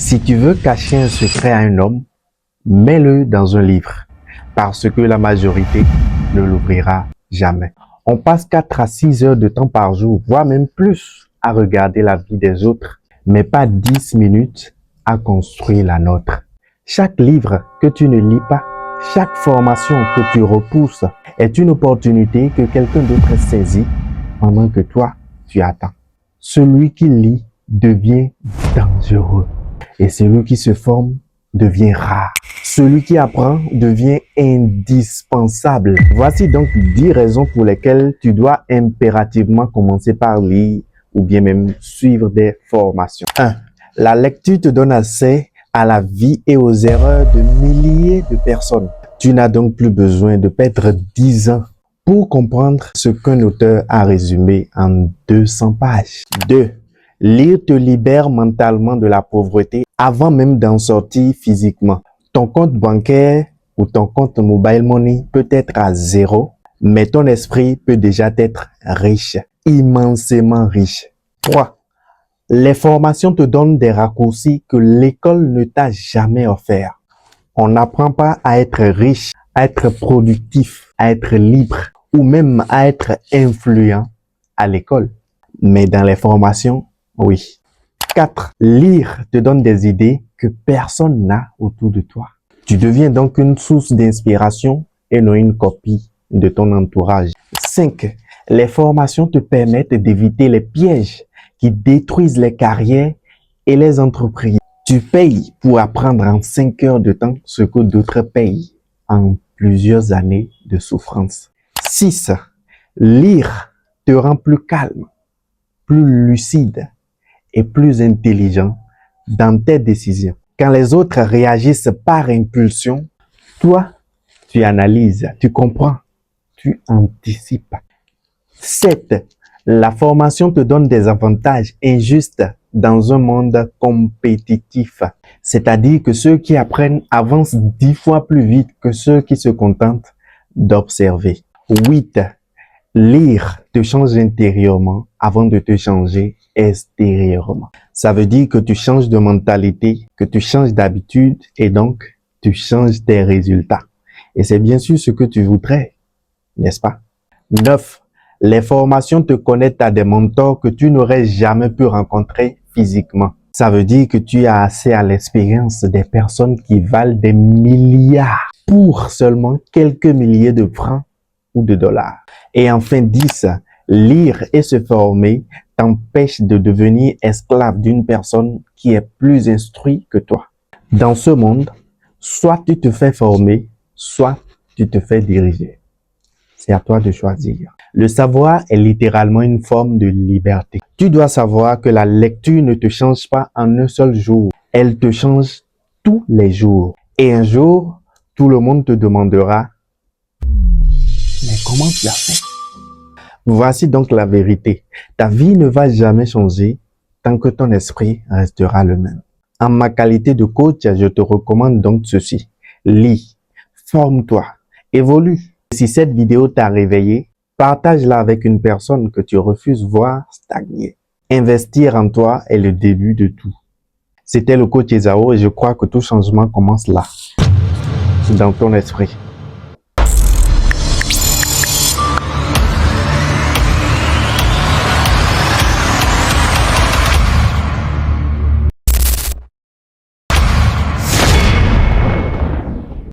Si tu veux cacher un secret à un homme, mets-le dans un livre, parce que la majorité ne l'ouvrira jamais. On passe 4 à 6 heures de temps par jour, voire même plus, à regarder la vie des autres, mais pas 10 minutes à construire la nôtre. Chaque livre que tu ne lis pas, chaque formation que tu repousses est une opportunité que quelqu'un d'autre saisit pendant que toi, tu attends. Celui qui lit devient dangereux et celui qui se forme devient rare. Celui qui apprend devient indispensable. Voici donc 10 raisons pour lesquelles tu dois impérativement commencer par lire ou bien même suivre des formations. 1. La lecture te donne accès à la vie et aux erreurs de milliers de personnes. Tu n'as donc plus besoin de perdre 10 ans pour comprendre ce qu'un auteur a résumé en 200 pages. 2. Lire te libère mentalement de la pauvreté avant même d'en sortir physiquement. Ton compte bancaire ou ton compte mobile money peut être à 0, mais ton esprit peut déjà être riche, immensément riche. 3. Les formations te donnent des raccourcis que l'école ne t'a jamais offerts. On n'apprend pas à être riche, à être productif, à être libre ou même à être influent à l'école. Mais dans les formations, oui. 4. Lire te donne des idées que personne n'a autour de toi. Tu deviens donc une source d'inspiration et non une copie de ton entourage. 5. Les formations te permettent d'éviter les pièges qui détruisent les carrières et les entreprises. Tu payes pour apprendre en 5 heures de temps ce que d'autres payent en plusieurs années de souffrance. 6. Lire te rend plus calme, plus lucide et plus intelligent dans tes décisions. Quand les autres réagissent par impulsion, toi, tu analyses, tu comprends, tu anticipes. 7. La formation te donne des avantages injustes dans un monde compétitif. C'est-à-dire que ceux qui apprennent avancent 10 fois plus vite que ceux qui se contentent d'observer. 8. Lire te change intérieurement avant de te changer extérieurement. Ça veut dire que tu changes de mentalité, que tu changes d'habitude et donc tu changes tes résultats. Et c'est bien sûr ce que tu voudrais, n'est-ce pas? 9. Les formations te connectent à des mentors que tu n'aurais jamais pu rencontrer physiquement. Ça veut dire que tu as accès à l'expérience des personnes qui valent des milliards pour seulement quelques milliers de francs ou de dollars. Et enfin 10. Lire et se former t'empêche de devenir esclave d'une personne qui est plus instruite que toi. Dans ce monde, soit tu te fais former, soit tu te fais diriger. C'est à toi de choisir. Le savoir est littéralement une forme de liberté. Tu dois savoir que la lecture ne te change pas en un seul jour. Elle te change tous les jours. Et un jour, tout le monde te demandera « Mais comment tu as fait ?» Voici donc la vérité. Ta vie ne va jamais changer tant que ton esprit restera le même. En ma qualité de coach, je te recommande donc ceci. Lis, forme-toi, évolue. Si cette vidéo t'a réveillé, partage-la avec une personne que tu refuses voir stagner. Investir en toi est le début de tout. C'était le coach Ezao et je crois que tout changement commence là, dans ton esprit.